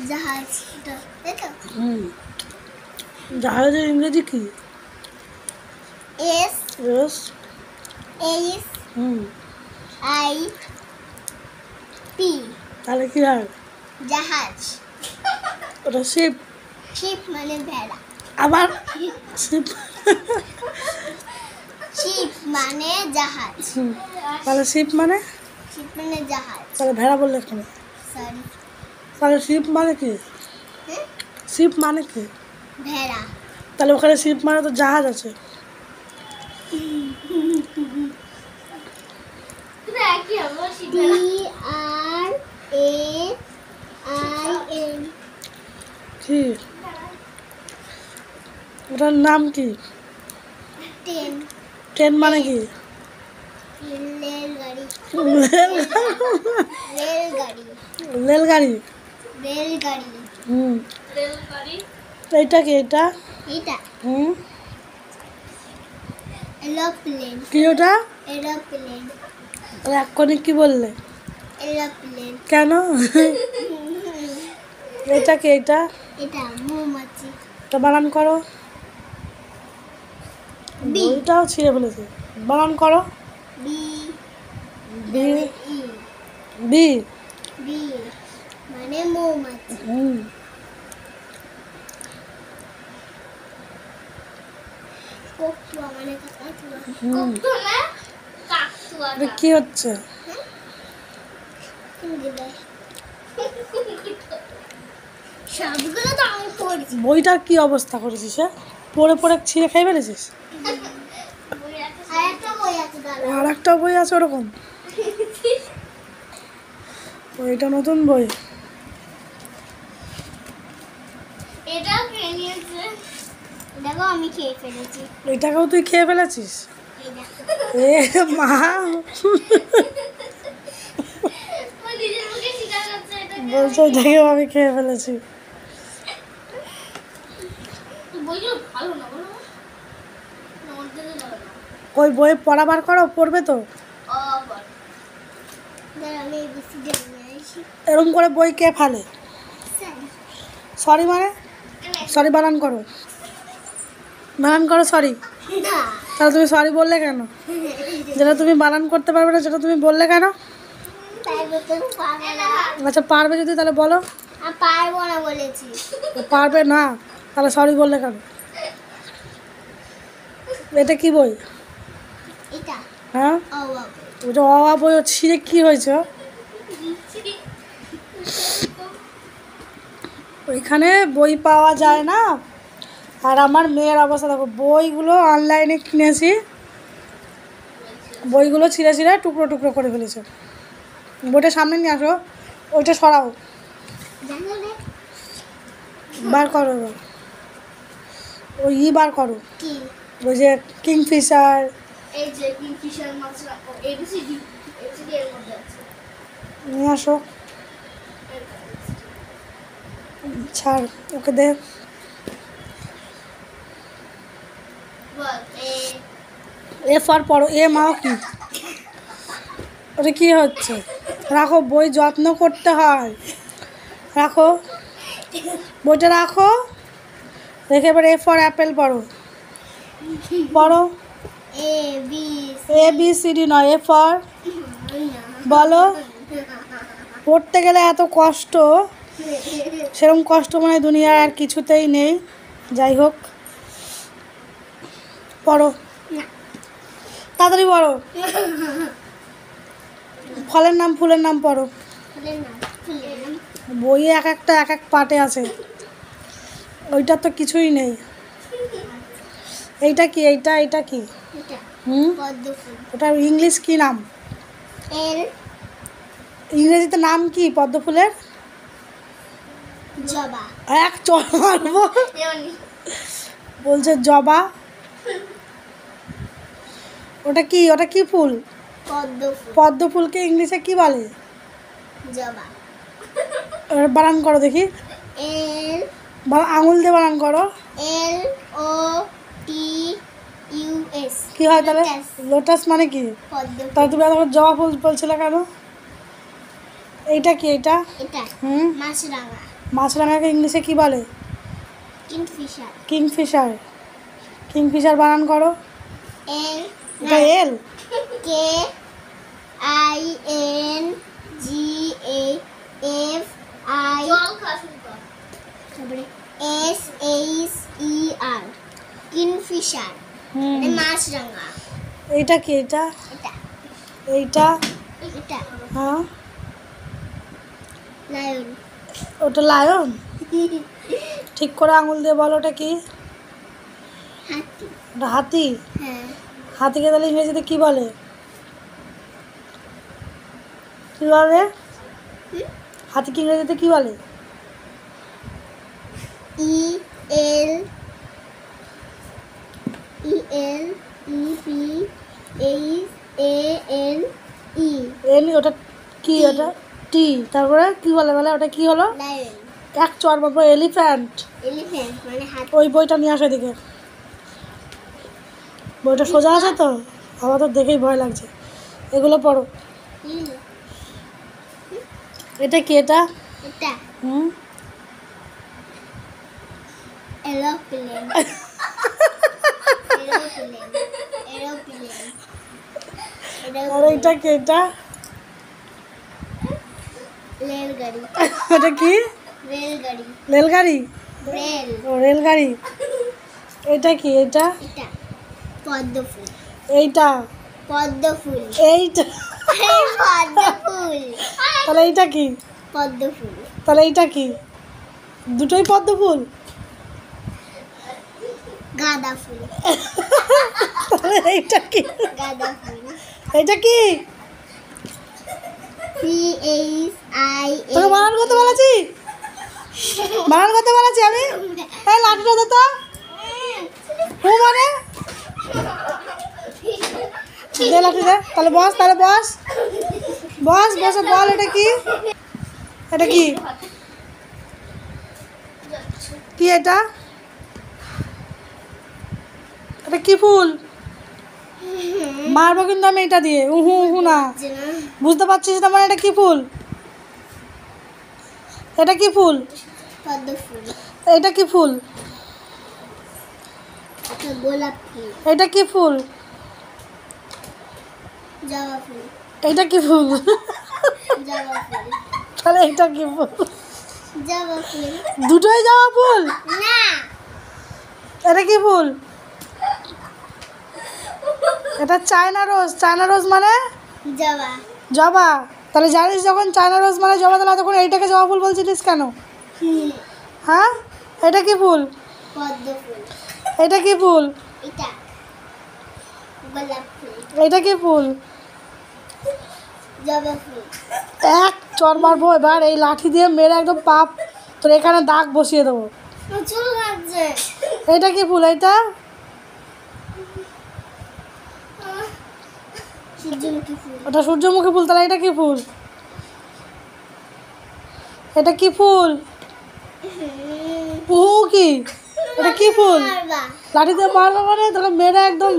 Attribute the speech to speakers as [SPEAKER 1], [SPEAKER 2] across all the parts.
[SPEAKER 1] জাহাজ এটা
[SPEAKER 2] জাহাজের ইংরেজি কি?
[SPEAKER 1] S
[SPEAKER 2] S
[SPEAKER 1] H I P
[SPEAKER 2] তাহলে কি হয়?
[SPEAKER 1] জাহাজ।
[SPEAKER 2] ওটা শিপ।
[SPEAKER 1] শিপ মানে ভেড়া।
[SPEAKER 2] আবার শিপ
[SPEAKER 1] শিপ মানে জাহাজ।
[SPEAKER 2] তাহলে শিপ মানে?
[SPEAKER 1] শিপ মানে জাহাজ।
[SPEAKER 2] তাহলে ভেড়া বললে কেন?
[SPEAKER 1] সরি।
[SPEAKER 2] তাহলে শিপ মানে কি? শিপ মানে কি?
[SPEAKER 1] ভেড়া।
[SPEAKER 2] তাহলে ওখানে শিপ মানে তো জাহাজ আছে।
[SPEAKER 1] TRAIN
[SPEAKER 2] কি ওটার নাম কি?
[SPEAKER 1] ট্রেন।
[SPEAKER 2] ট্রেন মানে কি?
[SPEAKER 1] রেলগাড়ি। রেলগাড়ি।
[SPEAKER 2] রেলগাড়ি।
[SPEAKER 1] রেলগাড়ি। রেলগাড়ি।
[SPEAKER 2] এইটা কি? এটা
[SPEAKER 1] এটা এরোপ্লেন।
[SPEAKER 2] কি ওটা?
[SPEAKER 1] এরোপ্লেন।
[SPEAKER 2] এক্ষুনি কি বললে?
[SPEAKER 1] এরোপ্লেন।
[SPEAKER 2] কেন? এটা কি? এটা
[SPEAKER 1] এটা মৌমাছি।
[SPEAKER 2] এটা বানান করো।
[SPEAKER 1] বি।
[SPEAKER 2] ওইটাও ছিঁড়ে ফেলেছে। বানান করো।
[SPEAKER 1] Bee
[SPEAKER 2] B
[SPEAKER 1] E
[SPEAKER 2] B
[SPEAKER 1] bee মানে মৌমাছি। কাকতুয়া মানে কাকাতুয়া। কাকতুয়া না কাকতুয়া।
[SPEAKER 2] এটা কি হচ্ছে?
[SPEAKER 1] সবগুলো তো আমি পড়ছি।
[SPEAKER 2] বইটার কি অবস্থা করেছিস? পড়ে পড়ে ছিঁড়ে খেয়ে ফেলেছিস?
[SPEAKER 1] আরেকটা বই আছে দাঁড়াও।
[SPEAKER 2] আর একটা বই আছে ওরকম? ওইটা নতুন বই।
[SPEAKER 1] এটাও খেয়ে নিয়েছে। দেখো আমি খেয়ে ফেলেছি।
[SPEAKER 2] এটাকেও তুই খেয়ে ফেলেছিস?
[SPEAKER 1] এই দেখো।
[SPEAKER 2] এ মা,
[SPEAKER 1] ও নিজের মুখে স্বীকার করছে এটা
[SPEAKER 2] বলছে এটাকেও আমি খেয়ে ফেলেছি।
[SPEAKER 1] বইগুলো ভালো না বলো না ওদের যাবে না।
[SPEAKER 2] ওই বই পড়াবার করো, পড়বে তো।
[SPEAKER 1] আবার আমি বেশি জানি আইছি।
[SPEAKER 2] এরকম করে বই কে ফেলে? সরি মানে? সরি বানান করো। বানান করো সরি।
[SPEAKER 1] না
[SPEAKER 2] তাহলে তুমি সরি বললে কেন? যেটা তুমি বানান করতে পারবে না সেটা তুমি বললে কেন?
[SPEAKER 1] তাই বলতে পারবো না।
[SPEAKER 2] আচ্ছা পারবে যদি তাহলে বলো।
[SPEAKER 1] আমি পারবো না বলেছি।
[SPEAKER 2] পারবে না তাহলে সরি বললে কেন? এটা কি বই?
[SPEAKER 1] এটা
[SPEAKER 2] হ্যাঁ
[SPEAKER 1] ও
[SPEAKER 2] ওটা অবা বই ছিঁড়ে কি হয়েছে? ওইখানে বই পাওয়া যায় না। আর আমার মেয়ের অবস্থা দেখো, বইগুলো অনলাইনে কিনেছি, বইগুলো ছিঁড়ে ছিঁড়ে টুকরো টুকরো করে ফেলেছে। বইটা সামনে নিয়ে আসো, ওইটা সরাও,
[SPEAKER 1] জানো না
[SPEAKER 2] বার করো এবার। ওই বার করো,
[SPEAKER 1] কি?
[SPEAKER 2] ওই যে কিংফিশার।
[SPEAKER 1] এই যে কিংফিশার মাছ এবিসিডি এবিসিডি এর মধ্যে আছে।
[SPEAKER 2] নিয়ে আসো, ছাড় ওকে দে।
[SPEAKER 1] বল
[SPEAKER 2] এ ফর পড়ো। এ মাও কি? ওটা কি হচ্ছে? রাখো, বই যত্ন করতে হয়। রাখো বইটা, রাখো রেখে এবার এ ফর অ্যাপেল পড়ো। পড়ো।
[SPEAKER 1] A B
[SPEAKER 2] A B C D নয়, এ ফর বলো। পড়তে গেলে এত কষ্ট, সেরকম কষ্ট মনে হয় দুনিয়ার আর কিছুতেই নেই। যাই হোক পড়ো, তাড়াতাড়ি পড়ো। ফলের নাম ফুলের নাম পড়ো। বইয়ে এক একটা এক এক পার্টে আছে, ওইটার তো কিছুই নেই। এইটা কি? এইটা এইটা কি? ওটা ইংলিশ কি নাম? ইংরেজিতে নাম কি পদ্ম ফুলের?
[SPEAKER 1] জবা।
[SPEAKER 2] এক চড় মারবো। বলছে জবা। ওটা কি? ওটা কি ফুল?
[SPEAKER 1] পদ্ম ফুল।
[SPEAKER 2] পদ্ম ফুলকে ইংলিশে কি বলে?
[SPEAKER 1] জবা।
[SPEAKER 2] এবার বানান করো দেখি।
[SPEAKER 1] এল
[SPEAKER 2] আঙুল দিয়ে বানান করো।
[SPEAKER 1] এল ও টি ইউ এস।
[SPEAKER 2] কি হয় তাহলে? লোটাস মানে কি?
[SPEAKER 1] পদ্ম।
[SPEAKER 2] তাহলে তুমি এখন জবা ফুল বলছিলে কেন? এইটা কি? এইটা
[SPEAKER 1] এটা মাছরাঙা।
[SPEAKER 2] মাছরাঙাকে ইংলিশে কি বলে?
[SPEAKER 1] কিংফিশার।
[SPEAKER 2] কিংফিশার। কিংফিশার বানান করো।
[SPEAKER 1] এল
[SPEAKER 2] এটা L.
[SPEAKER 1] K I N G F I আই তারপরে S H E R kingfisher.
[SPEAKER 2] হুম।
[SPEAKER 1] মাছরাঙা।
[SPEAKER 2] এইটা কি? এটা
[SPEAKER 1] এটা
[SPEAKER 2] এইটা
[SPEAKER 1] এটা
[SPEAKER 2] হ্যাঁ,
[SPEAKER 1] লায়ন।
[SPEAKER 2] ওটা লায়ন। ঠিক করে আঙুল দিয়ে বলো ওটা কি?
[SPEAKER 1] হাতি।
[SPEAKER 2] ওটা হাতি।
[SPEAKER 1] হ্যাঁ।
[SPEAKER 2] হাতিকে তাহলে ইংরেজিতে কি বলে? কি বলে? হাতিকে ইংরেজিতে কি বলে?
[SPEAKER 1] E L E L E P H A N E.
[SPEAKER 2] L. ওটা কি? ওটা টি। তারপরে কি বলে বলে ওটা কি হলো?
[SPEAKER 1] লায়ন।
[SPEAKER 2] এক চর বাবা এলিফ্যান্ট।
[SPEAKER 1] এলিফ্যান্ট মানে হাতি।
[SPEAKER 2] ওই বইটা নিয়ে আসো এদিকে। বইটা সোজা আছে তো? আমার তো দেখেই ভয় লাগছে। এগুলো পড়ো। এটা কি? এটা
[SPEAKER 1] এটা
[SPEAKER 2] হুম,
[SPEAKER 1] এরোপ্লেন। এরোপ্লেন এরোপ্লেন
[SPEAKER 2] আর এটা কি? এটা
[SPEAKER 1] রেলগাড়ি।
[SPEAKER 2] এটা কি?
[SPEAKER 1] রেলগাড়ি।
[SPEAKER 2] রেলগাড়ি।
[SPEAKER 1] রেল।
[SPEAKER 2] ও রেলগাড়ি। এটা কি? এটা
[SPEAKER 1] এটা পদ্মফুল।
[SPEAKER 2] এইটা
[SPEAKER 1] পদ্মফুল।
[SPEAKER 2] এইটা
[SPEAKER 1] পদ্মফুল।
[SPEAKER 2] তাহলে এইটা কি?
[SPEAKER 1] পদ্মফুল।
[SPEAKER 2] তাহলে এইটা কি? দুটোই পদ্ম ফুল।
[SPEAKER 1] গাঁদা ফুল।
[SPEAKER 2] তাহলে এইটা কি?
[SPEAKER 1] গাঁদা ফুল।
[SPEAKER 2] এইটা কি?
[SPEAKER 1] সি এইচ আই
[SPEAKER 2] তোকে বানান করতে বলেছি? বানান করতে বলেছি আমি? এই লাঠিটা দে তো। হু মানে দে লাঠি দে। তাহলে বস, তাহলে বস বস বসে বল এটা কি? এটা কি? কি এটা? এটা কি ফুল? মারবো কিন্তু আমি এটা দিয়ে। উহু উহু না। বুঝতে পারছিস না মানে এটা কি ফুল? এটা কি ফুল?
[SPEAKER 1] পদ্মফুল।
[SPEAKER 2] এটা কি ফুল?
[SPEAKER 1] এটা গোলাপ ফুল।
[SPEAKER 2] এটা কি ফুল?
[SPEAKER 1] জবা ফুল।
[SPEAKER 2] এটা কি ফুল?
[SPEAKER 1] জবা ফুল।
[SPEAKER 2] তাহলে এটা কি ফুল?
[SPEAKER 1] জবা ফুল।
[SPEAKER 2] দুটোই জবা ফুল?
[SPEAKER 1] না।
[SPEAKER 2] এটা কি ফুল? এটা চায়না রোজ। চায়না রোজ মানে
[SPEAKER 1] জবা।
[SPEAKER 2] জবা। তাহলে জানিস যখন চায়না রোজ মানে জবা, তাহলে তখন এইটাকে জবা ফুল বলছিলিস কেন? হ্যাঁ, এটা কি ফুল?
[SPEAKER 1] পদ্মফুল।
[SPEAKER 2] এটা কি ফুল?
[SPEAKER 1] এটা গোলাপ ফুল।
[SPEAKER 2] এটা কি ফুল?
[SPEAKER 1] জবা ফুল।
[SPEAKER 2] এক চর মারবো এবার এই লাঠি দিয়ে মেরে একদম পাপ তোর এখানে দাগ বসিয়ে দেবো।
[SPEAKER 1] চুল লাগছে।
[SPEAKER 2] এটা কি ফুল? এটা
[SPEAKER 1] সূর্যমুখী ফুল।
[SPEAKER 2] ওটা সূর্যমুখী ফুল। তাহলে এটা কি ফুল? এটা কি ফুল? উহু কি? এটা কি ফুল?
[SPEAKER 1] মারবা।
[SPEAKER 2] লাঠি দিয়ে মারবো মানে তোকে মেরে একদম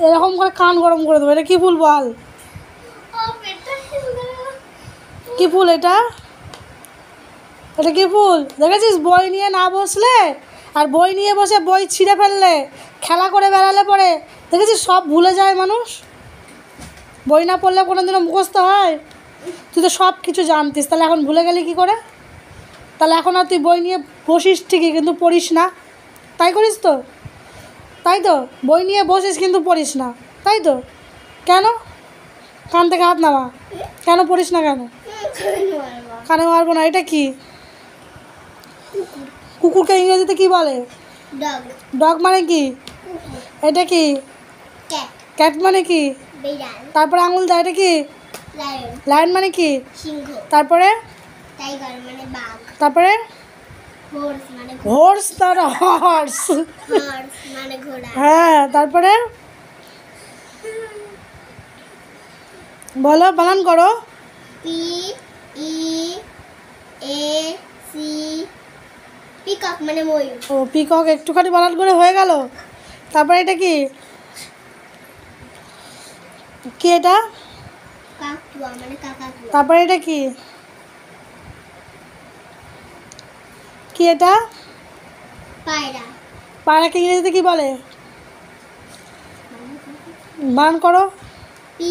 [SPEAKER 2] এরকম করে কান গরম করে দেবো। এটা কি ফুল বল? কি ফুল এটা? এটা কি ফুল? দেখেছিস বই নিয়ে না বসলে আর বই নিয়ে বসে বই ছিঁড়ে ফেললে, খেলা করে বেড়ালে পরে দেখেছিস সব ভুলে যায় মানুষ। বই না পড়লে কোনো দিনও মুখস্থ হয়? তুই তো সব কিছু জানতিস, তাহলে এখন ভুলে গেলি কি করে? তাহলে এখন আর তুই বই নিয়ে বসিস ঠিকই কিন্তু পড়িস না, তাই করিস তো? তাই তো বই নিয়ে বসিস কিন্তু পড়িস না, তাই তো? কেন? কান থেকে হাত নামা। কেন পড়িস না কেন?
[SPEAKER 1] মারবা।
[SPEAKER 2] কানে মারবো না। এটা কি? কুকুরকে ইংরেজিতে কি বলে?
[SPEAKER 1] ডগ।
[SPEAKER 2] ডগ মানে কি? এটা কি?
[SPEAKER 1] ক্যাট।
[SPEAKER 2] ক্যাট মানে কি?
[SPEAKER 1] বিড়াল।
[SPEAKER 2] তারপরে আঙুল দেয়। এটা কি?
[SPEAKER 1] লায়ন।
[SPEAKER 2] লায়ন মানে কি?
[SPEAKER 1] সিংহ।
[SPEAKER 2] তারপরে
[SPEAKER 1] টাইগার মানে বাঘ।
[SPEAKER 2] তারপরে
[SPEAKER 1] হর্স মানে
[SPEAKER 2] হর্স। তার হর্স।
[SPEAKER 1] হর্স মানে ঘোড়া।
[SPEAKER 2] হ্যাঁ, তারপরে বলো, বানান করো।
[SPEAKER 1] P E A C peacock মানে ময়ূর।
[SPEAKER 2] ও পিকক। একটুখানি বানান করে হয়ে গেল। তারপরে এটা কি? কি এটা?
[SPEAKER 1] কাকুয়া মানে কাকাতুয়া।
[SPEAKER 2] তারপরে এটা কি? কি এটা?
[SPEAKER 1] পায়রা।
[SPEAKER 2] পায়রাকে ইংরেজিতে কি বলে? বানান করো।
[SPEAKER 1] পি